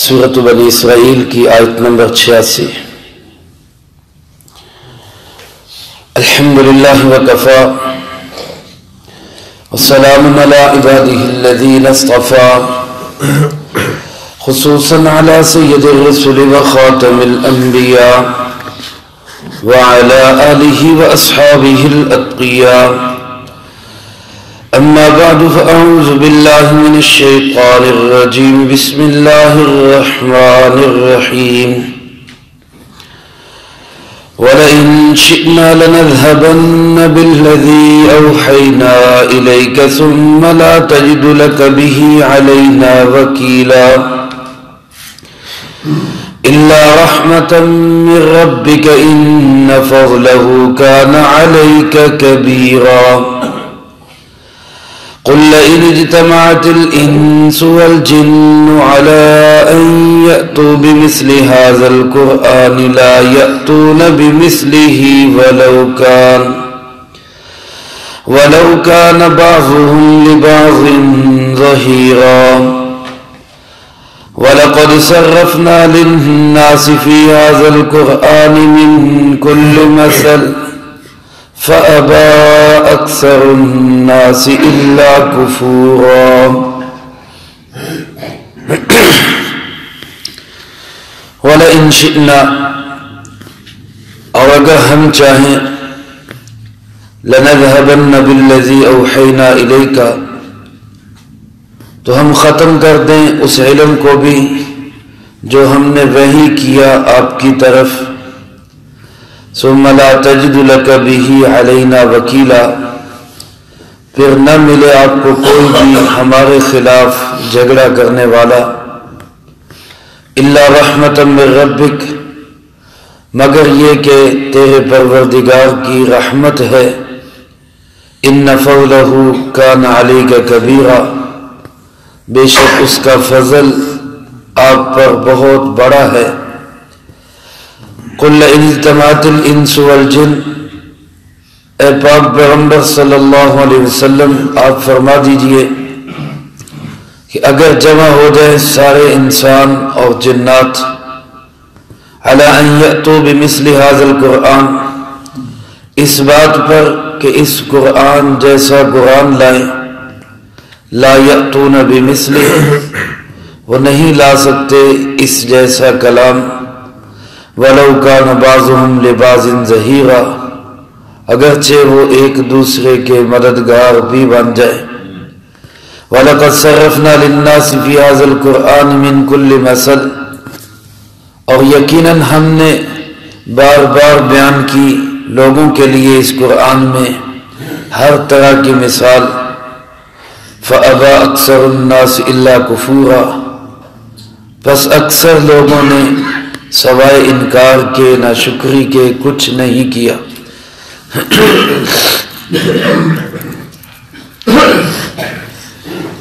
سورة بنی اسرائیل کی آیت نمبر 86۔ الحمدللہ وکفا والسلام علی عباده الذین اصطفى خصوصا علی سید الرسل وخاتم الانبیاء وعلى آلہ واصحابہ الاتقیاء، اما بعد فاعوذ باللہ من الشیطان الرجیم، بسم اللہ الرحمن الرحیم۔ وَلَئِن شِئْنَا لَنَذْهَبَنَّ بِالَّذِي أَوْحَيْنَا إِلَيْكَ ثُمَّ لَا تَجِدُ لَكَ بِهِ عَلَيْنَا وَكِيلًا إِلَّا رَحْمَةً مِّن رَّبِّكَ إِنَّ فَضْلَهُ كَانَ عَلَيْكَ كَبِيرًا۔ قل لئن اجتمعت الإنس والجن على أن يأتوا بمثل هذا القرآن لا يأتون بمثله ولو كان بعضهم لبعض ظهيرا۔ ولقد صرفنا للناس في هذا القرآن من كل مثل فأبى أكثر الناس إلا كفورا۔ وَلَئِن شِئْنَا، اور اگر ہم چاہیں، لَنَذْهَبَنَّ بِالَّذِي أَوْحَيْنَا إِلَيْكَ، تو ہم ختم کر دیں اس علم کو بھی جو ہم نے وحی کیا آپ کی طرف، ثم لا تجد لك به علينا وكيلا، پھر نہ ملے آپ کو کوئی بھی ہمارے خلاف جھگڑا کرنے والا، الا رحمة من ربك، مگر یہ کہ تیرے پروردگار کی رحمت ہے، ان فضلہ کان علیک کبیرا، بے شک اس کا فضل آپ پر بہت بڑا ہے۔ قل لئن اجتمعت الانس والجن، اے پاک پیغمبر صلی اللہ علیہ وسلم آپ فرما دیجئے کہ اگر جمع ہو جائے سارے انسان اور جنات، علی ان یأتوا بمثل هذا القرآن، اس بات پر کہ اس قرآن جیسا قرآن لائیں، لا یأتون بمثلہ، وہ نہیں لا سکتے اس جیسا کلام، وَلَوْ كَانَ بَعْضُهُمْ لِبَعْضٍ ظَهِيرًا، اگرچہ وہ ایک دوسرے کے مددگار بھی بن جائے۔ وَلَقَدْ صَرَّفْنَا لِلنَّاسِ فِي هَذَا الْقُرْآنِ مِنْ كُلِّ مَثَلٍ، اور یقیناً ہم نے بار بار بیان کی لوگوں کے لیے اس قرآن میں ہر طرح کی مثال، فَأَبَى أَكْثَرُ النَّاسِ إِلَّا كُفُورًا، بس اکثر لوگوں نے سوائے انکار کے، ناشکری کے کچھ نہیں کیا۔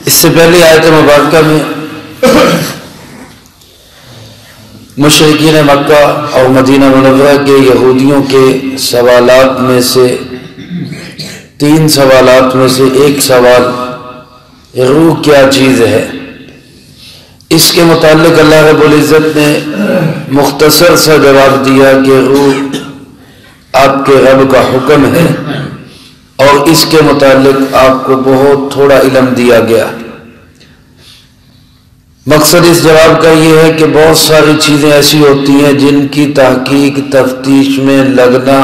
اس سے پہلے آیت مبارکہ میں مشرکین مکہ اور مدینہ منورہ کے یہودیوں کے سوالات میں سے 3 سوالات میں سے ایک سوال، روح کیا چیز ہے، اس کے متعلق اللہ رب العزت نے مختصر سا جواب دیا کہ روح آپ کے رب کا حکم ہے، اور اس کے متعلق آپ کو بہت تھوڑا علم دیا گیا۔ مقصد اس جواب کا یہ ہے کہ بہت ساری چیزیں ایسی ہوتی ہیں جن کی تحقیق تفتیش میں لگنا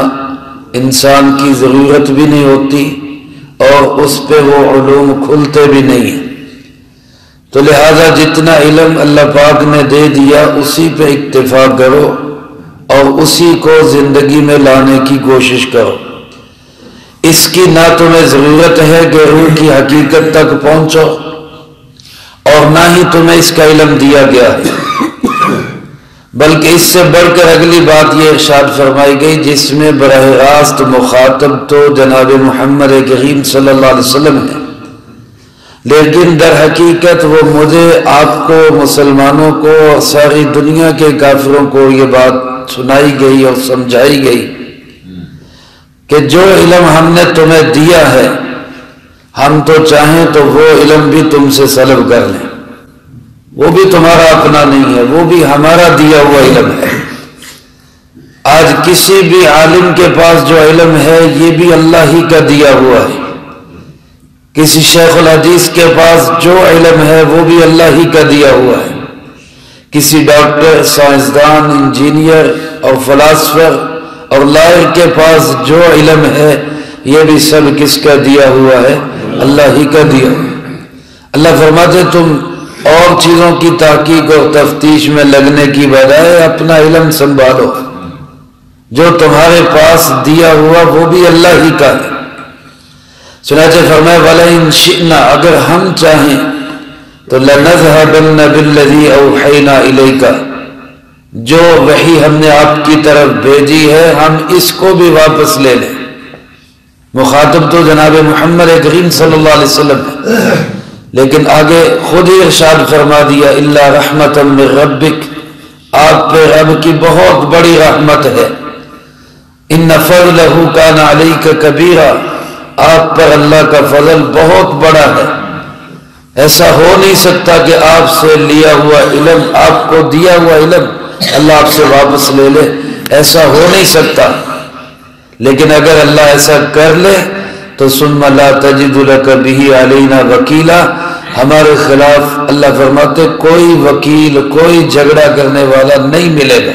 انسان کی ضرورت بھی نہیں ہوتی، اور اس پہ وہ علوم کھلتے بھی نہیں ہیں، تو لہذا جتنا علم اللہ پاک نے دے دیا اسی پہ اکتفا کرو اور اسی کو زندگی میں لانے کی کوشش کرو۔ اس کی نہ تمہیں ضرورت ہے کہ روح کی حقیقت تک پہنچو، اور نہ ہی تمہیں اس کا علم دیا گیا ہے، بلکہ اس سے بڑھ کر اگلی بات یہ ارشاد فرمائی گئی جس میں براہ راست مخاطب تو جناب محمد کریم صلی اللہ علیہ وسلم ہے، لیکن در حقیقت وہ مجھے، آپ کو، مسلمانوں کو اور ساری دنیا کے کافروں کو یہ بات سنائی گئی اور سمجھائی گئی کہ جو علم ہم نے تمہیں دیا ہے، ہم تو چاہیں تو وہ علم بھی تم سے سلب کر لیں، وہ بھی تمہارا اپنا نہیں ہے، وہ بھی ہمارا دیا ہوا علم ہے۔ آج کسی بھی عالم کے پاس جو علم ہے یہ بھی اللہ ہی کا دیا ہوا ہے، کسی شیخ الحدیث کے پاس جو علم ہے وہ بھی اللہ ہی کا دیا ہوا ہے، کسی ڈاکٹر، سائنسدان، انجینئر اور فلاسفر اور لائر کے پاس جو علم ہے یہ بھی سب کس کا دیا ہوا ہے؟ اللہ ہی کا دیا ہوا ہے۔ اللہ فرماتے تم اور چیزوں کی تحقیق اور تفتیش میں لگنے کی بجائے اپنا علم سنبھالو، جو تمہارے پاس دیا ہوا وہ بھی اللہ ہی کا ہے۔ چنانچہ فرمایا وَلَئِن شِئْنَا، اگر ہم چاہیں تو لَنَذْهَبَنَّ بِالَّذِي أَوْحَيْنَا إِلَيْكَ، جو وحی ہم نے آپ کی طرف بھیجی ہے ہم اس کو بھی واپس لے لیں۔ مخاطب تو جناب محمد کریم صلی اللہ علیہ وسلم ہے، لیکن آگے خود ہی ارشاد فرما دیا إِلَّا رَحْمَةً مِّن رَبِّكَ، آپ پہ رب کی بہت بڑی رحمت ہے۔ إِنَّ فَضْلَهُ كَانَ عَلَيْكَ كَبِيرًا، آپ پر اللہ کا فضل بہت بڑا ہے۔ ایسا ہو نہیں سکتا کہ آپ سے لیا ہوا علم، آپ کو دیا ہوا علم اللہ آپ سے واپس لے لے، ایسا ہو نہیں سکتا۔ لیکن اگر اللہ ایسا کر لے تو ثم لا تجد لك به علينا وکیلا، ہمارے خلاف اللہ فرماتے کوئی وکیل، کوئی جھگڑا کرنے والا نہیں ملے گا،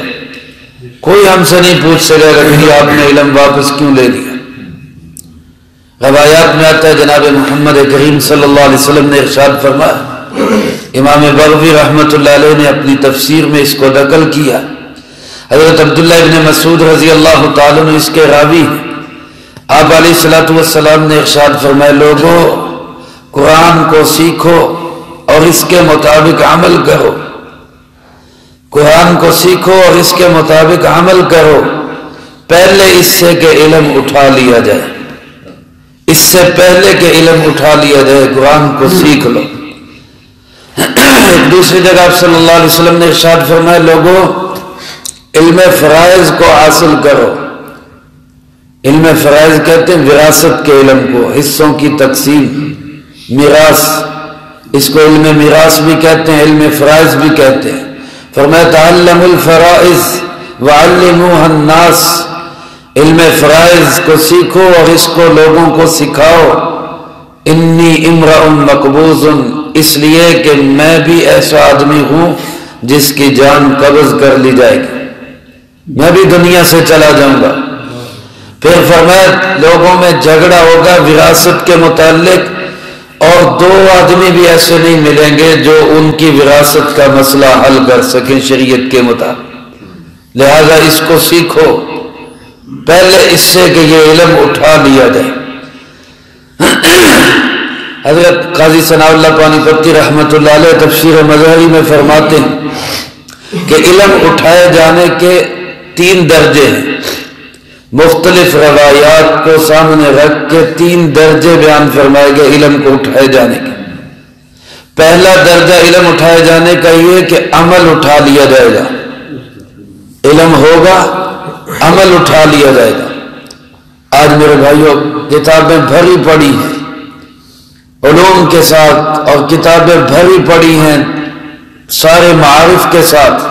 کوئی ہم سے نہیں پوچھ سکے گا کہ آپ نے علم واپس کیوں لے لیا۔ روایات میں آتا ہے جناب محمد کریم صلی اللہ علیہ وسلم نے ارشاد فرمایا، امام بغوی رحمۃ اللہ علیہ نے اپنی تفسیر میں اس کو نقل کیا، حضرت عبداللہ ابن مسعود رضی اللہ تعالیٰ عنہ اس کے راوی ہیں، آپ علیہ الصلوۃ والسلام نے ارشاد فرمایا لوگوں قرآن کو سیکھو اور اس کے مطابق عمل کرو، قرآن کو سیکھو اور اس کے مطابق عمل کرو، پہلے اس سے کہ علم اٹھا لیا جائے، اس سے پہلے کہ علم اٹھا لیا جائے قرآن کو سیکھ لو۔ ایک دوسری جگہ آپ صلی اللہ علیہ وسلم نے ارشاد فرمایا لوگوں علم فرائض کو حاصل کرو، علم فرائض کہتے ہیں وراثت کے علم کو، حصوں کی تقسیم، میراث، اس کو علم میراث بھی کہتے ہیں، علم فرائض بھی کہتے ہیں۔ فرمایا تعلموا الفرائض وعلموها الناس، علم فرائض کو سیکھو اور اس کو لوگوں کو سکھاؤ۔ انی امرأ مقبوض، اس لیے کہ میں بھی ایسا آدمی ہوں جس کی جان قبض کر لی جائے گی، میں بھی دنیا سے چلا جاؤں گا۔ پھر فرمایا لوگوں میں جھگڑا ہوگا وراثت کے متعلق، اور دو آدمی بھی ایسے نہیں ملیں گے جو ان کی وراثت کا مسئلہ حل کر سکیں شریعت کے مطابق، لہذا اس کو سیکھو پہلے اس سے کہ یہ علم اٹھا لیا جائے۔ حضرت قاضی ثناء اللہ پانی پتی رحمۃ اللہ علیہ تفسیر مظہری میں فرماتے ہیں کہ علم اٹھائے جانے کے 3 درجے ہیں، مختلف روایات کو سامنے رکھ کے 3 درجے بیان فرمائے گئے علم کو اٹھائے جانے کے۔ پہلا درجہ علم اٹھائے جانے کا یہ کہ عمل اٹھا لیا جائے گا، علم ہوگا عمل اٹھا لیا جائے گا۔ آج میرے بھائیوں کتابیں بھری پڑی ہیں علوم کے ساتھ، اور کتابیں بھری پڑی ہیں سارے معارف کے ساتھ،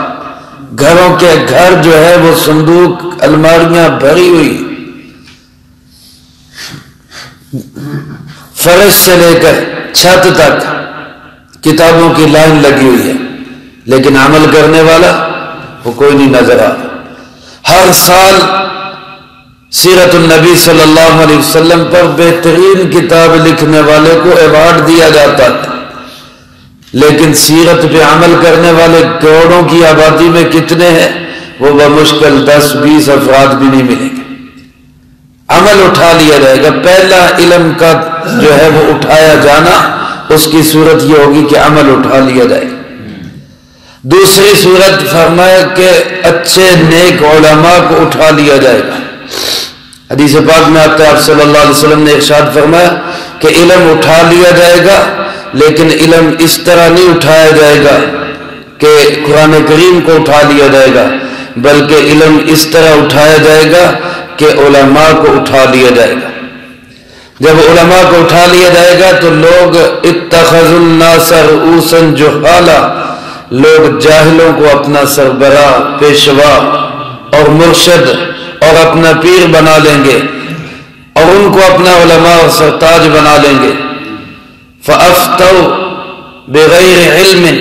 گھروں کے گھر جو ہے وہ صندوق الماریاں بھری ہوئی، فرش سے لے کر چھت تک کتابوں کی لائن لگی ہوئی ہے، لیکن عمل کرنے والا وہ کوئی نہیں نظر آ۔ ہر سال سیرت النبی صلی اللہ علیہ وسلم پر بہترین کتاب لکھنے والے کو ایوارڈ دیا جاتا ہے، لیکن سیرت پہ عمل کرنے والے کروڑوں کی آبادی میں کتنے ہیں؟ وہ بمشکل 10-20 افراد بھی نہیں ملیں گے۔ عمل اٹھا لیا جائے گا، پہلا علم کا جو ہے وہ اٹھایا جانا، اس کی صورت یہ ہوگی کہ عمل اٹھا لیا جائے گا۔ دوسری صورت فرمایا کہ اچھے نیک علماء کو اٹھا لیا جائے گا۔ حدیث پاک میں آتا ہے آپ صلی اللہ علیہ وسلم نے ارشاد فرمایا کہ علم اٹھا لیا جائے گا، لیکن علم اس طرح نہیں اٹھایا جائے گا کہ قرآن کریم کو اٹھا لیا جائے گا، بلکہ علم اس طرح اٹھایا جائے گا کہ علماء کو اٹھا لیا جائے گا۔ جب علماء کو اٹھا لیا جائے گا تو لوگ اتخذوا الناس رؤوسا جہالا، لوگ جاہلوں کو اپنا سربراہ، پیشوا اور مرشد اور اپنا پیر بنا لیں گے اور ان کو اپنا علماء اور سرتاج بنا لیں گے۔ فَأَفْتَوْا بِغَيْرِ عِلْمٍ،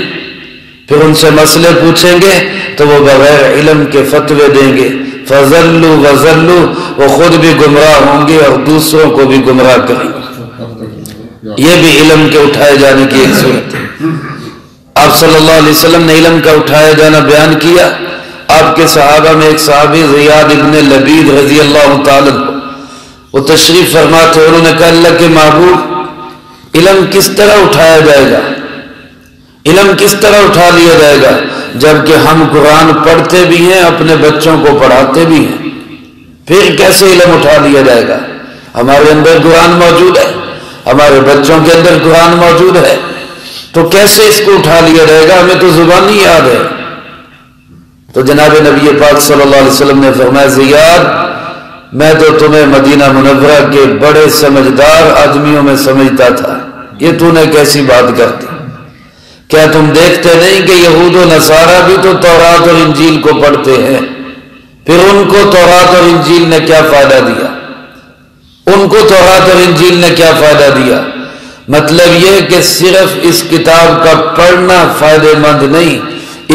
پھر ان سے مسئلے پوچھیں گے تو وہ بغیر علم کے فتوے دیں گے۔ فَضَلُّوا وَضَلُّوا، وہ خود بھی گمراہ ہوں گے اور دوسروں کو بھی گمراہ کریں گے۔ یہ بھی علم کے اٹھائے جانے کی ایک صورت ہے۔ آپ صلی اللہ علیہ وسلم نے علم کا اٹھایا جانا بیان کیا۔ آپ کے صحابہ میں ایک صحابی زیاد ابن لبید رضی اللہ تعالیٰ عنہ، وہ تشریف فرما تھے، انہوں نے کہا اللہ کے محبوب، علم کس طرح اٹھایا جائے گا؟ علم کس طرح اٹھا لیا جائے گا جبکہ ہم قرآن پڑھتے بھی ہیں، اپنے بچوں کو پڑھاتے بھی ہیں، پھر کیسے علم اٹھا لیا جائے گا؟ ہمارے اندر قرآن موجود ہے، ہمارے بچوں کے اندر قرآن موجود ہے، تو کیسے اس کو اٹھا لیا جائے گا؟ ہمیں تو زبانی یاد ہے۔ تو جناب نبی پاک صلی اللہ علیہ وسلم نے فرمایا زیاد، میں تو تمہیں مدینہ منورہ کے بڑے سمجھدار آدمیوں میں سمجھتا تھا، یہ تو نے کیسی بات کرتی؟ کیا تم دیکھتے نہیں کہ یہود و نصارہ بھی تو تورات اور انجیل کو پڑھتے ہیں؟ پھر ان کو تورات اور انجیل نے کیا فائدہ دیا؟ ان کو تورات اور انجیل نے کیا فائدہ دیا؟ مطلب یہ کہ صرف اس کتاب کا پڑھنا فائدہ مند نہیں،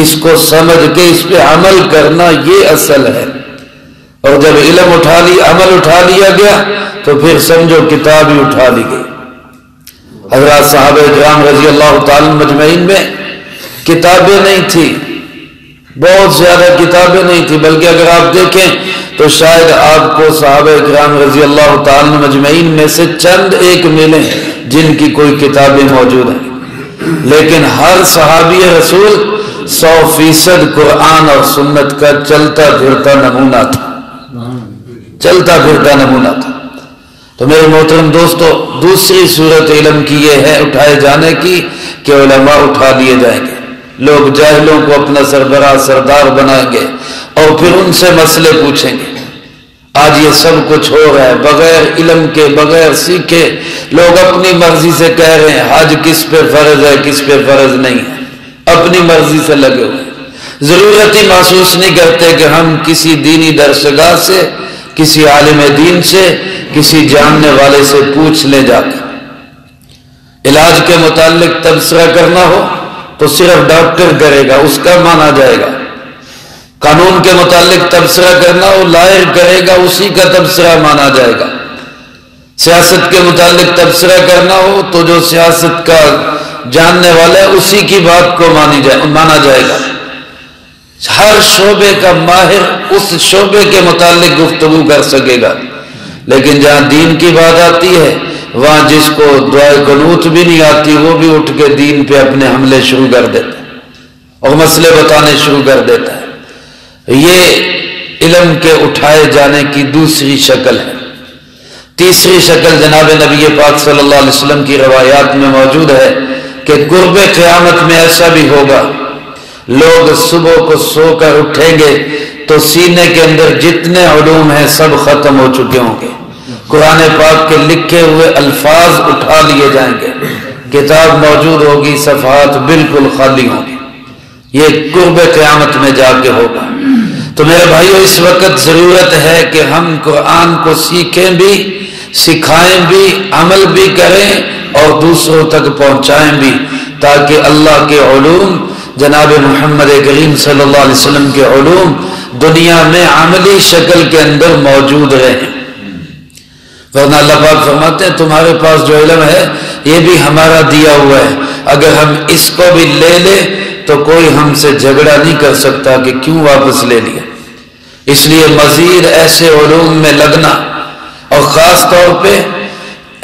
اس کو سمجھ کے اس پہ عمل کرنا یہ اصل ہے۔ اور جب علم اٹھا لی، عمل اٹھا لیا گیا تو پھر سمجھو کتاب ہی اٹھا لی گئی۔ حضرات صاحب کرام رضی اللہ تعالیٰ مجمعین میں کتابیں نہیں تھی، بہت زیادہ کتابیں نہیں تھی، بلکہ اگر آپ دیکھیں تو شاید آپ کو صحابہ کرام رضی اللہ تعالیٰ مجمعین میں سے چند ایک ملیں جن کی کوئی کتابیں موجود ہیں، لیکن ہر صحابی رسول 100% قرآن اور سنت کا چلتا پھرتا نمونہ تھا، چلتا پھرتا نمونہ تھا۔ تو میرے محترم دوستو، دوسری صورت علم کی یہ ہے اٹھائے جانے کی کہ علماء اٹھا لیے جائیں گے، لوگ جاہلوں کو اپنا سربراہ سردار بنائیں گے اور پھر ان سے مسئلے پوچھیں گے۔ آج یہ سب کچھ ہو رہا ہے بغیر علم کے، بغیر سیکھے، لوگ اپنی مرضی سے کہہ رہے ہیں حج کس پہ فرض ہے، کس پہ فرض نہیں ہے، اپنی مرضی سے لگے ہوئے ہیں، ضرورت ہی محسوس نہیں کرتے کہ ہم کسی دینی درسگاہ سے، کسی عالم دین سے، کسی جاننے والے سے پوچھ لیں جا کر۔ علاج کے متعلق تبصرہ کرنا ہو تو صرف ڈاکٹر کرے گا، اس کا مانا جائے گا۔ قانون کے متعلق تبصرہ کرنا ہو لائر کرے گا، اسی کا تبصرہ مانا جائے گا۔ سیاست کے متعلق تبصرہ کرنا ہو تو جو سیاست کا جاننے والا ہے اسی کی بات کو مانا جائے گا۔ ہر شعبے کا ماہر اس شعبے کے متعلق گفتگو کر سکے گا، لیکن جہاں دین کی بات آتی ہے وہاں جس کو دعائے قنوت بھی نہیں آتی وہ بھی اٹھ کے دین پہ اپنے حملے شروع کر دیتا ہے اور مسئلے بتانے شروع کر دیتا ہے۔ یہ علم کے اٹھائے جانے کی دوسری شکل ہے۔ تیسری شکل جناب نبی پاک صلی اللہ علیہ وسلم کی روایات میں موجود ہے کہ قرب قیامت میں ایسا بھی ہوگا، لوگ صبح کو سو کر اٹھیں گے تو سینے کے اندر جتنے علوم ہیں سب ختم ہو چکے ہوں گے، قرآن پاک کے لکھے ہوئے الفاظ اٹھا لیے جائیں گے، کتاب موجود ہوگی، صفحات بالکل خالی ہوں گے۔ یہ قرب قیامت میں جا کے ہوگا۔ تو میرے بھائیو، اس وقت ضرورت ہے کہ ہم قرآن کو سیکھیں بھی، سکھائیں بھی، عمل بھی کریں اور دوسروں تک پہنچائیں بھی، تاکہ اللہ کے علوم، جناب محمد کریم صلی اللہ علیہ وسلم کے علوم دنیا میں عملی شکل کے اندر موجود رہیں۔ ورنہ اللہ پاک فرماتے ہیں تمہارے پاس جو علم ہے یہ بھی ہمارا دیا ہوا ہے، اگر ہم اس کو بھی لے لیں تو کوئی ہم سے جھگڑا نہیں کر سکتا کہ کیوں واپس لے لیا۔ اس لیے مزید ایسے علوم میں لگنا اور خاص طور پہ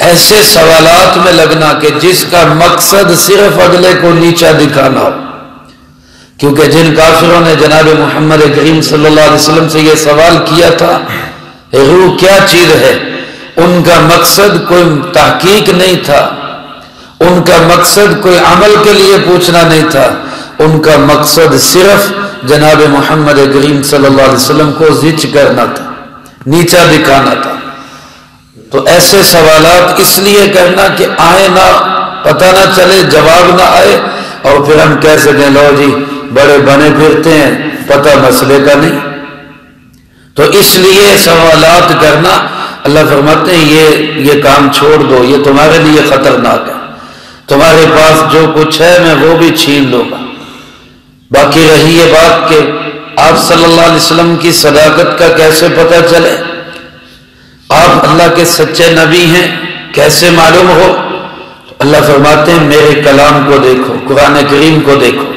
ایسے سوالات میں لگنا کہ جس کا مقصد صرف اگلے کو نیچا دکھانا ہو، کیونکہ جن کافروں نے جناب محمد کریم صلی اللہ علیہ وسلم سے یہ سوال کیا تھا روح کیا چیز ہے، ان کا مقصد کوئی تحقیق نہیں تھا، ان کا مقصد کوئی عمل کے لیے پوچھنا نہیں تھا، ان کا مقصد صرف جناب محمد کریم صلی اللہ علیہ وسلم کو زچ کرنا تھا، نیچا دکھانا تھا۔ تو ایسے سوالات اس لیے کرنا کہ آئے نہ، پتہ نہ چلے، جواب نہ آئے، اور پھر ہم کہہ سکیں لو جی بڑے بنے پھرتے ہیں، پتہ مسئلے کا نہیں۔ تو اس لیے سوالات کرنا، اللہ فرماتے ہیں یہ کام چھوڑ دو، یہ تمہارے لیے خطرناک ہے، تمہارے پاس جو کچھ ہے میں وہ بھی چھین لوں گا۔ باقی رہی یہ بات کہ آپ صلی اللہ علیہ وسلم کی صداقت کا کیسے پتہ چلے، آپ اللہ کے سچے نبی ہیں کیسے معلوم ہو؟ اللہ فرماتے ہیں میرے کلام کو دیکھو، قرآن کریم کو دیکھو،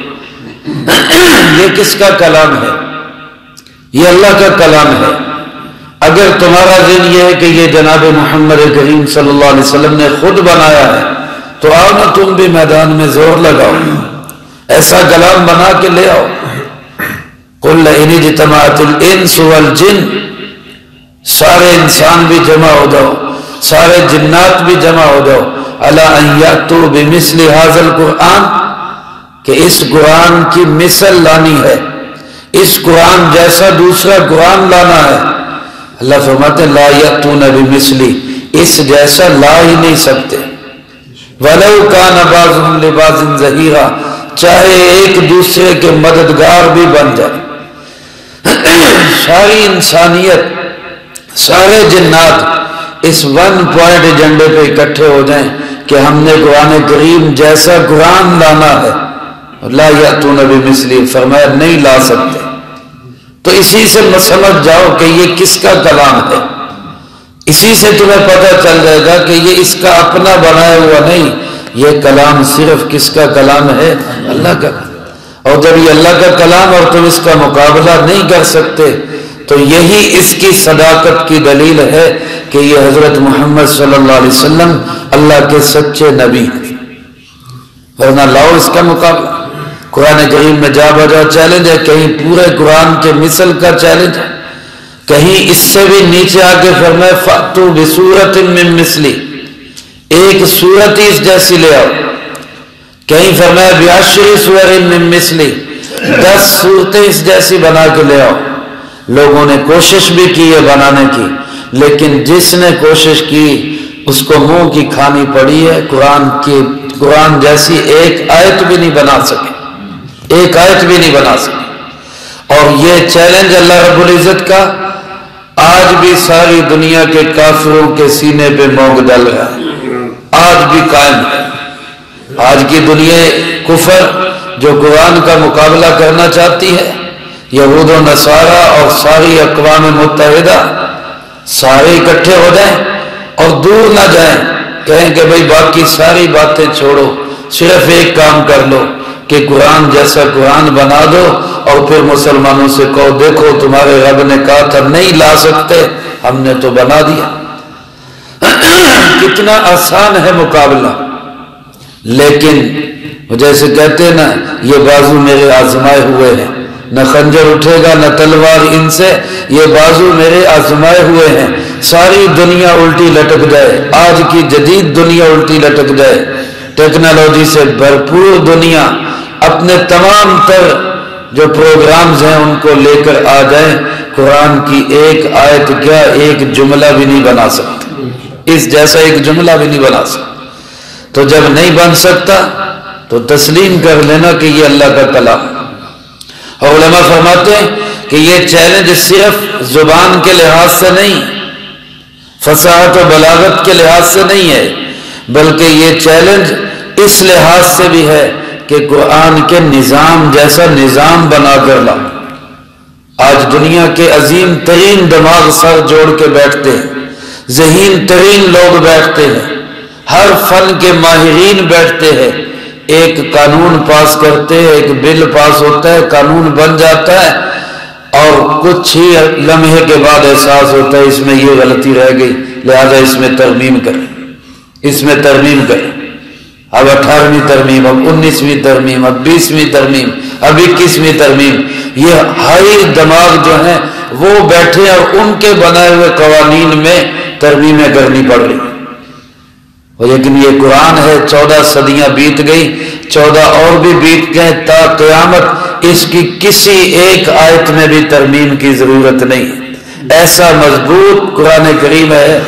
یہ کس کا کلام ہے؟ یہ اللہ کا کلام ہے۔ اگر تمہارا ذہن یہ ہے کہ یہ جناب محمد کریم صلی اللہ علیہ وسلم نے خود بنایا ہے تو آؤ نا تم بھی میدان میں زور لگاؤ، ایسا کلام بنا کے لے آؤ۔ قل ان اجتمعت الانس والجن، سارے انسان بھی جمع ہو جاؤ، سارے جنات بھی جمع ہو جاؤ، الا ان یاتوا بمثل هذا القرآن، کہ اس قرآن کی مثل لانی ہے، اس قرآن جیسا دوسرا قرآن لانا ہے۔ اللہ فرماتے ہیں لا یاتون بمثلی، اس جیسا لا ہی نہیں سکتے، ولو کان بعضهم لبعض ظہیرا، چاہے ایک دوسرے کے مددگار بھی بن جائے۔ ساری انسانیت، سارے جنات اس ون پوائنٹ ایجنڈے پہ اکٹھے ہو جائیں کہ ہم نے قرآن کریم جیسا قرآن لانا ہے، لا یاتون بمثلی، فرمایا نہیں لا سکتے۔ تو اسی سے سمجھ جاؤ کہ یہ کس کا کلام ہے، اسی سے تمہیں پتہ چل جائے گا کہ یہ اس کا اپنا بنایا ہوا نہیں، یہ کلام صرف کس کا کلام ہے؟ اللہ کا۔ اور جب یہ اللہ کا کلام اور تم اس کا مقابلہ نہیں کر سکتے تو یہی اس کی صداقت کی دلیل ہے کہ یہ حضرت محمد صلی اللہ علیہ وسلم اللہ کے سچے نبی ہیں، ورنہ لاؤ اس کا مقابلہ۔ قرآن کریم میں جا بجا چیلنج ہے، کہیں پورے قرآن کے مثل کا چیلنج ہے، کہیں اس سے بھی نیچے آگے فرمائے فَأْتُوا بِسُورَةٍ مِّن مِّثْلِهِ، ایک سورت ہی اس جیسی لے آؤ، کہیں فرمایا بِعَشْرِ سُوَرٍ مِّن مِّثْلِهِ، 10 صورتیں اس جیسی بنا کے لے آؤ۔ لوگوں نے کوشش بھی کی ہے بنانے کی، لیکن جس نے کوشش کی اس کو منہ کی کھانی پڑی ہے، قرآن جیسی ایک آیت بھی نہیں بنا سکے، ایک آیت بھی نہیں بنا سکے۔ اور یہ چیلنج اللہ رب العزت کا آج بھی ساری دنیا کے کافروں کے سینے پہ مونگ ڈل رہا ہے، آج بھی قائم ہے۔ آج کی دنیا کفر جو قرآن کا مقابلہ کرنا چاہتی ہے، یہود و نصارہ اور ساری اقوام متحدہ سارے اکٹھے ہو جائیں اور دور نہ جائیں، کہیں کہ بھئی باقی ساری باتیں چھوڑو، صرف ایک کام کر لو کہ قرآن جیسا قرآن بنا دو، اور پھر مسلمانوں سے کہو دیکھو تمہارے رب نے کہا تھا نہیں لا سکتے، ہم نے تو بنا دیا۔ کتنا آسان ہے مقابلہ، لیکن جیسے کہتے ہیں نا یہ بازو میرے آزمائے ہوئے ہیں، نہ خنجر اٹھے گا نہ تلوار ان سے، یہ بازو میرے آزمائے ہوئے ہیں۔ ساری دنیا الٹی لٹک جائے، آج کی جدید دنیا الٹی لٹک جائے، ٹیکنالوجی سے بھرپور دنیا اپنے تمام تر جو پروگرامز ہیں ان کو لے کر آ جائیں، قرآن کی ایک آیت کیا ایک جملہ بھی نہیں بنا سکتے، اس جیسا ایک جملہ بھی نہیں بنا سکتے۔ تو جب نہیں بن سکتا تو تسلیم کر لینا کہ یہ اللہ کا کلام ہے۔ اور علماء فرماتے ہیں کہ یہ چیلنج صرف زبان کے لحاظ سے نہیں، فصاحت و بلاغت کے لحاظ سے نہیں ہے، بلکہ یہ چیلنج اس لحاظ سے بھی ہے کہ قرآن کے نظام جیسا نظام بنا کر لا۔ آج دنیا کے عظیم ترین دماغ سر جوڑ کے بیٹھتے ہیں، ذہین ترین لوگ بیٹھتے ہیں، ہر فن کے ماہرین بیٹھتے ہیں، ایک قانون پاس کرتے ہیں، ایک بل پاس ہوتا ہے، قانون بن جاتا ہے، اور کچھ ہی لمحے کے بعد احساس ہوتا ہے اس میں یہ غلطی رہ گئی، لہذا اس میں ترمیم کریں، اس میں ترمیم کریں۔ اب 18ویں ترمیم، اب 19ویں ترمیم، اب 20ویں ترمیم، اب 21ویں ترمیم، یہ ہائی دماغ جو ہیں وہ بیٹھے اور ان کے بنائے ہوئے قوانین میں ترمیمیں کرنی پڑ رہی ہیں۔ لیکن یہ قرآن ہے، 14 صدیاں بیت گئی، 14 اور بھی بیت گئے، تا قیامت اس کی کسی ایک آیت میں بھی ترمیم کی ضرورت نہیں ہے۔ ایسا مضبوط قرآن کریم ہے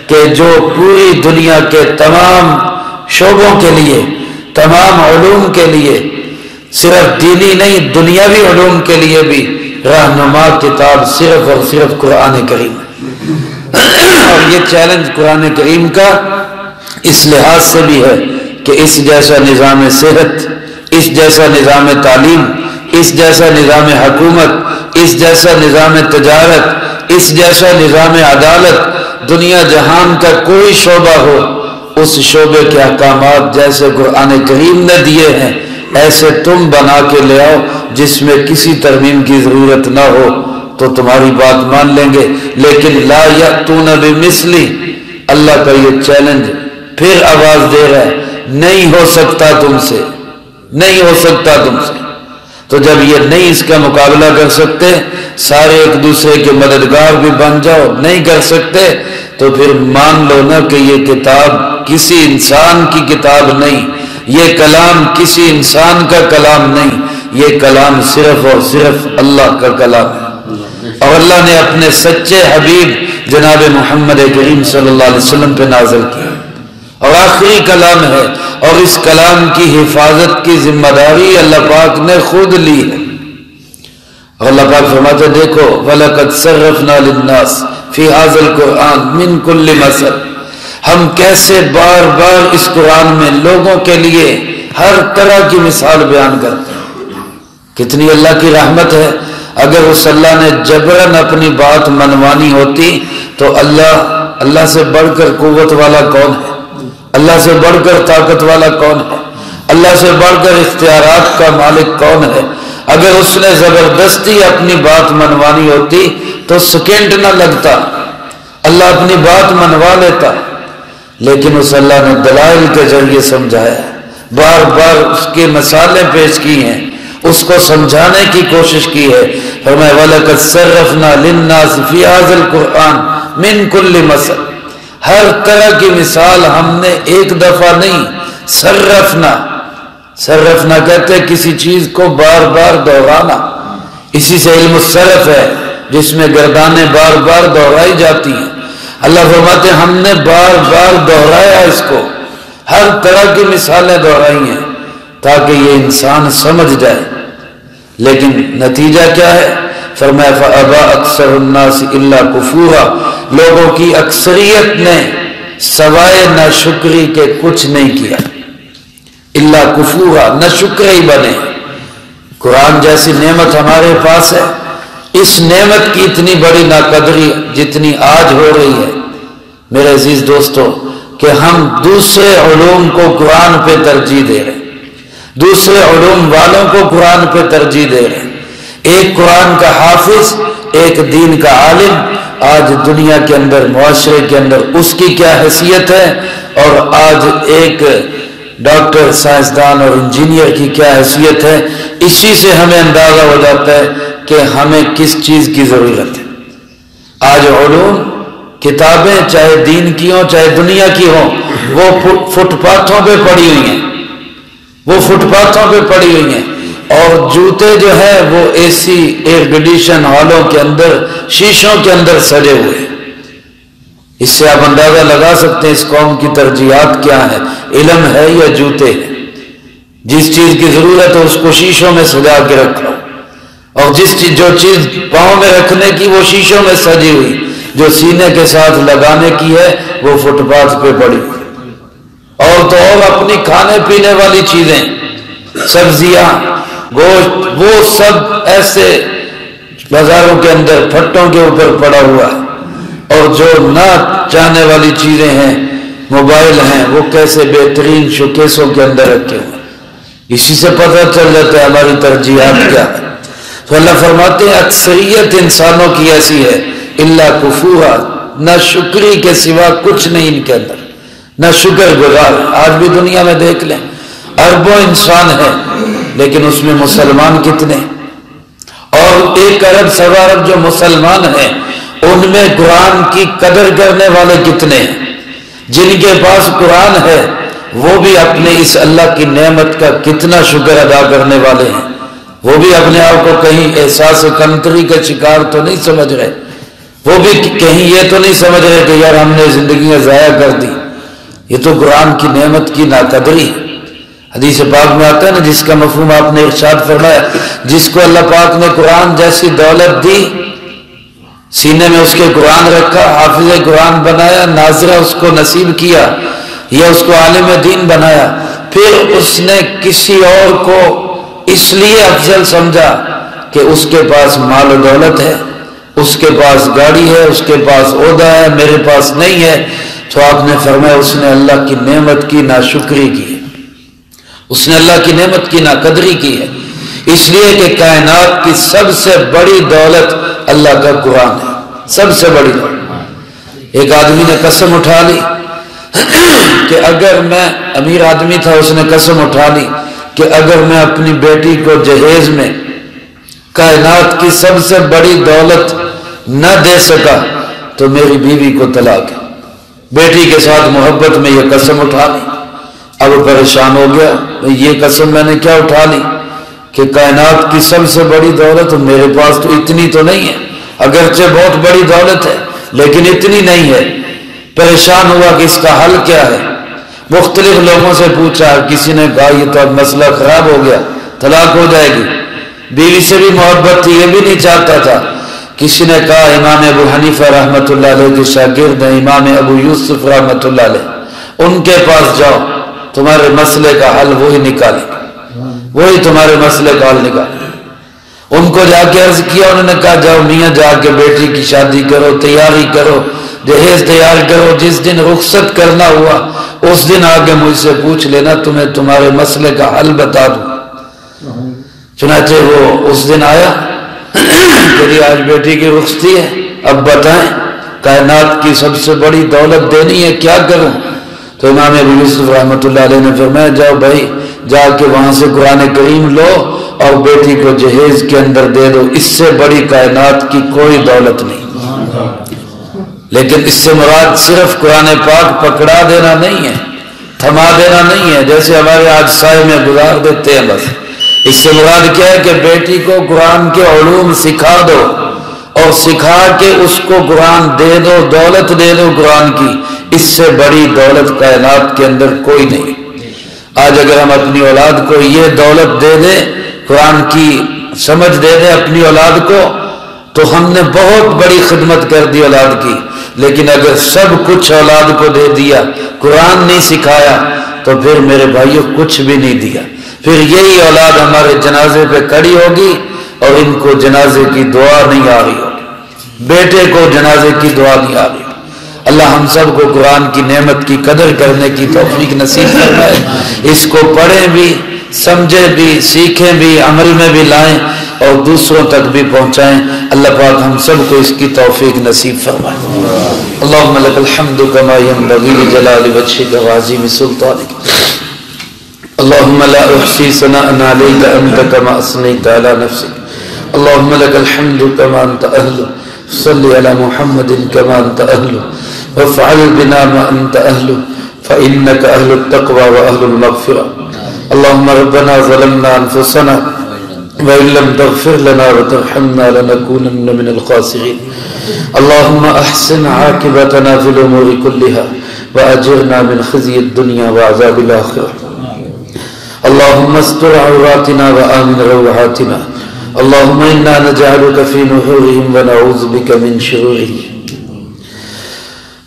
کہ جو پوری دنیا کے تمام شعبوں کے لیے، تمام علوم کے لیے صرف دینی نہیں دنیاوی علوم کے لیے بھی رہنما کتاب صرف اور صرف قرآن کریم ہے۔ اور یہ چیلنج قرآن کریم کا اس لحاظ سے بھی ہے کہ اس جیسا نظام صحت، اس جیسا نظام تعلیم، اس جیسا نظام حکومت، اس جیسا نظام تجارت، اس جیسا نظام عدالت، دنیا جہان کا کوئی شعبہ ہو، اس شعبے کے احکامات جیسے قرآن کریم نے دیے ہیں ایسے تم بنا کے لے آؤ جس میں کسی ترمیم کی ضرورت نہ ہو، تو تمہاری بات مان لیں گے۔ لیکن لا یأتون بمثلی، اللہ کا یہ چیلنج پھر آواز دے رہا ہے، نہیں ہو سکتا تم سے، نہیں ہو سکتا تم سے۔ تو جب یہ نہیں اس کا مقابلہ کر سکتے، سارے ایک دوسرے کے مددگار بھی بن جاؤ، نہیں کر سکتے، تو پھر مان لو نا کہ یہ کتاب کسی انسان کی کتاب نہیں، یہ کلام کسی انسان کا کلام نہیں، یہ کلام صرف اور صرف اللہ کا کلام ہے، اور اللہ نے اپنے سچے حبیب جناب محمد کریم صلی اللہ علیہ وسلم پہ نازل کیا، اور آخری کلام ہے، اور اس کلام کی حفاظت کی ذمہ داری اللہ پاک نے خود لی ہے۔ اور اللہ پاک فرماتے دیکھو وَلَقَدْ صَرَّفْنَا لِلنَّاسِ فِي هَذَا الْقُرْآنِ مِنْ كُلِّ مَثَلٍ، ہم کیسے بار بار اس قرآن میں لوگوں کے لیے ہر طرح کی مثال بیان کرتے ہیں۔ کتنی اللہ کی رحمت ہے، اگر اس اللہ نے جبراً اپنی بات منوانی ہوتی تو اللہ سے بڑھ کر قوت والا کون ہے، اللہ سے بڑھ کر طاقت والا کون ہے، اللہ سے بڑھ کر اختیارات کا مالک کون ہے۔ اگر اس نے زبردستی اپنی بات منوانی ہوتی تو سیکنڈ نہ لگتا، اللہ اپنی بات منوا لیتا، لیکن اس اللہ نے دلائل کے ذریعے سمجھایا، بار بار اس کے مسالے پیش کی ہیں، اس کو سمجھانے کی کوشش کی ہے۔ فرمایا وَلَقَدْ صَرَّفْنَا لِلنَّاسِ فِي هَذَا الْقُرْآنِ مِنْ كُلِّ مَثَلٍ، ہر طرح کی مثال ہم نے ایک دفعہ نہیں، صرفنا کہتے ہیں کسی چیز کو بار بار دہرانا، اسی سے علم الصرف ہے جس میں گردانیں بار بار دہرائی جاتی ہیں۔ اللہ فرماتے ہیں ہم نے بار بار دہرایا اس کو، ہر طرح کی مثالیں دہرائی ہیں تاکہ یہ انسان سمجھ جائے، لیکن نتیجہ کیا ہے؟ فرمایا فَأَبَى أَكْثَرُ النَّاسِ إِلَّا كُفُورًا، لوگوں کی اکثریت نے سوائے ناشکری کے کچھ نہیں کیا، الا کفورا، نہ شکر ہی بنے۔ قرآن جیسی نعمت ہمارے پاس ہے، اس نعمت کی اتنی بڑی ناقدری جتنی آج ہو رہی ہے میرے عزیز دوستو، کہ ہم دوسرے علوم کو قرآن پہ ترجیح دے رہے ہیں، دوسرے علوم والوں کو قرآن پہ ترجیح دے رہے ہیں۔ ایک قرآن کا حافظ، ایک دین کا عالم، آج دنیا کے اندر، معاشرے کے اندر اس کی کیا حیثیت ہے، اور آج ایک ڈاکٹر، سائنسدان اور انجینئر کی کیا حیثیت ہے، اسی سے ہمیں اندازہ ہو جاتا ہے کہ ہمیں کس چیز کی ضرورت ہے۔ آج علوم، کتابیں چاہے دین کی ہوں چاہے دنیا کی ہوں، وہ فٹ پاتھوں پہ پڑی ہوئی ہیں، وہ فٹ پاتھوں پہ پڑی ہوئی ہیں، اور جوتے جو ہے وہ اے سی ایئر کنڈیشن ہالوں کے اندر، شیشوں کے اندر سجے ہوئے ہیں۔ اس سے آپ اندازہ لگا سکتے ہیں اس قوم کی ترجیحات کیا ہیں، علم ہے یا جوتے ہیں۔ جس چیز کی ضرورت ہے اس کو شیشوں میں سجا کے رکھو، اور جو چیز پاؤں میں رکھنے کی وہ شیشوں میں سجی ہوئی، جو سینے کے ساتھ لگانے کی ہے وہ فٹ پاتھ پہ پڑی، اور تو اور اپنی کھانے پینے والی چیزیں، سبزیاں، گوشت، وہ سب ایسے بازاروں کے اندر پھٹوں کے اوپر پڑا ہوا ہے، اور جو نہ چاہنے والی چیزیں ہیں، موبائل ہیں، وہ کیسے بہترین شوکیسوں کے اندر رکھے ہوئے ہیں۔ اسی سے پتہ چل جاتا ہے ہماری ترجیحات کیا ہے۔ تو اللہ فرماتے ہیں اکثریت انسانوں کی ایسی ہے، الا کفورا، نہ شکری کے سوا کچھ نہیں ان کے اندر، نہ شکر گزار۔ آج بھی دنیا میں دیکھ لیں، اربوں انسان ہیں لیکن اس میں مسلمان کتنے، اور 1 ارب سوا ارب جو مسلمان ہیں ان میں قرآن کی قدر کرنے والے کتنے ہیں۔ جن کے پاس قرآن ہے وہ بھی اپنے اس اللہ کی نعمت کا کتنا شکر ادا کرنے والے ہیں، وہ بھی اپنے آپ کو کہیں احساس کمتری کا شکار تو نہیں سمجھ رہے، وہ بھی کہیں یہ تو نہیں سمجھ رہے کہ یار ہم نے زندگیاں ضائع کر دی۔ یہ تو قرآن کی نعمت کی ناقدری ہے۔ حدیث پاک میں آتا ہے نا، جس کا مفہوم آپ نے ارشاد فرمایا، جس کو اللہ پاک نے قرآن جیسی دولت دی، سینے میں اس کے قرآن رکھا، حافظ قرآن بنایا، ناظرہ اس کو نصیب کیا یا اس کو عالم دین بنایا، پھر اس نے کسی اور کو اس لیے افضل سمجھا کہ اس کے پاس مال و دولت ہے، اس کے پاس گاڑی ہے، اس کے پاس عہدہ ہے، میرے پاس نہیں ہے، تو آپ نے فرمایا اس نے اللہ کی نعمت کی ناشکری کی ہے، اس نے اللہ کی نعمت کی ناقدری کی ہے، اس لیے کہ کائنات کی سب سے بڑی دولت اللہ کا قرآن ہے، سب سے بڑی دولت۔ ایک آدمی نے قسم اٹھا لی کہ اگر میں، امیر آدمی تھا، اس نے قسم اٹھا لی کہ اگر میں اپنی بیٹی کو جہیز میں کائنات کی سب سے بڑی دولت نہ دے سکا تو میری بیوی کو طلاق ہے۔ بیٹی کے ساتھ محبت میں یہ قسم اٹھا لی، اب پریشان ہو گیا، یہ قسم میں نے کیا اٹھا لی کہ کائنات کی سب سے بڑی دولت میرے پاس تو اتنی تو نہیں ہے، اگرچہ بہت بڑی دولت ہے لیکن اتنی نہیں ہے۔ پریشان ہوا کہ اس کا حل کیا ہے، مختلف لوگوں سے پوچھا، کسی نے کہا یہ تو اب مسئلہ خراب ہو گیا، طلاق ہو جائے گی، بیوی سے بھی محبت تھی، یہ بھی نہیں چاہتا تھا۔ کسی نے کہا امام ابو حنیفہ رحمۃ اللہ علیہ کے شاگرد ہیں امام ابو یوسف رحمۃ اللہ علیہ، ان کے پاس جاؤ، تمہارے مسئلے کا حل وہی نکالیں گے، وہی تمہارے مسئلے کا حل نکالیں گے۔ ان کو جا کے عرض کیا، انہوں نے کہا جاؤ میاں، جا کے بیٹی کی شادی کرو، تیاری کرو، جہیز تیار کرو، جس دن رخصت کرنا ہوا اس دن آگے مجھ سے پوچھ لینا، تمہیں تمہارے مسئلے کا حل بتا دوں۔ چنانچہ وہ اس دن آیا کہ آج بیٹی کی رخصتی ہے، اب بتائیں کائنات کی سب سے بڑی دولت دینی ہے، کیا کروں؟ تو امام ابو یوسف رحمۃ اللہ علیہ نے فرمایا جاؤ بھائی، جا کے وہاں سے قرآن کریم لو اور بیٹی کو جہیز کے اندر دے دو، اس سے بڑی کائنات کی کوئی دولت نہیں۔ لیکن اس سے مراد صرف قرآن پاک پکڑا دینا نہیں ہے، تھما دینا نہیں ہے، جیسے ہمارے آج سائے میں گزار دیتے ہیں بس۔ اس سے مراد کیا ہے کہ بیٹی کو قرآن کے علوم سکھا دو اور سکھا کے اس کو قرآن دے دو، دولت دے دو قرآن کی، اس سے بڑی دولت کائنات کے اندر کوئی نہیں۔ آج اگر ہم اپنی اولاد کو یہ دولت دے دیں، قرآن کی سمجھ دے دیں اپنی اولاد کو، تو ہم نے بہت بڑی خدمت کر دی اولاد کی۔ لیکن اگر سب کچھ اولاد کو دے دیا، قرآن نہیں سکھایا، تو پھر میرے بھائیوں کچھ بھی نہیں دیا۔ پھر یہی اولاد ہمارے جنازے پہ کھڑی ہوگی اور ان کو جنازے کی دعا نہیں آ رہی ہوگی، بیٹے کو جنازے کی دعا نہیں آ رہی ہوگی۔ اللہ ہم سب کو قرآن کی نعمت کی قدر کرنے کی توفیق نصیب فرمائے، اس کو پڑھیں بھی، سمجھیں بھی، سیکھیں بھی، عمل میں بھی لائیں اور دوسروں تک بھی پہنچائیں۔ اللہ پاک ہم سب کو اس کی توفیق نصیب فرمائے۔ اللہم لک الحمد کما ینبغی لجلال وجہک وعظیم سلطانک، اللہم لا احصی ثناء علیک انت کما اثنیت علی نفسک، اللہم لک الحمد کما انت اہل، صلی علی محمد کما انت اہل، وافعل بنا ما انت اہل، فإنک اہل التقوی واہل المغفرہ۔ اللہم ربنا ظلمنا انفسنا وإن لم تغفر لنا وترحمنا لنكونن من الخاسرين، اللهم أحسن عاقبتنا في الأمور كلها وأجرنا من خزي الدنيا وعذاب الآخرة، اللهم استر عوراتنا وآمن روعاتنا، اللهم إنا نجعلك في نحورهم ونعوذ بك من شرورهم،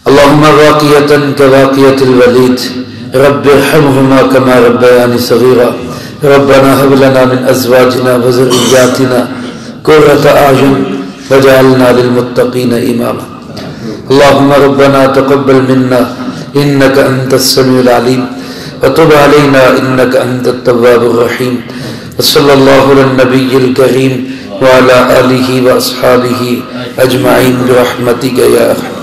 اللهم واقية كواقية الوليد، رب ارحمهما كما ربياني صغيرا، ربنا هب لنا من ازواجنا وذرياتنا قرة اعين واجعلنا للمتقين اماما، اللهم ربنا تقبل منا انك انت السميع العليم وتب علينا انك انت التواب الرحيم، وصلى الله على النبي الكريم وعلى اله واصحابه اجمعين برحمتك يا ارحم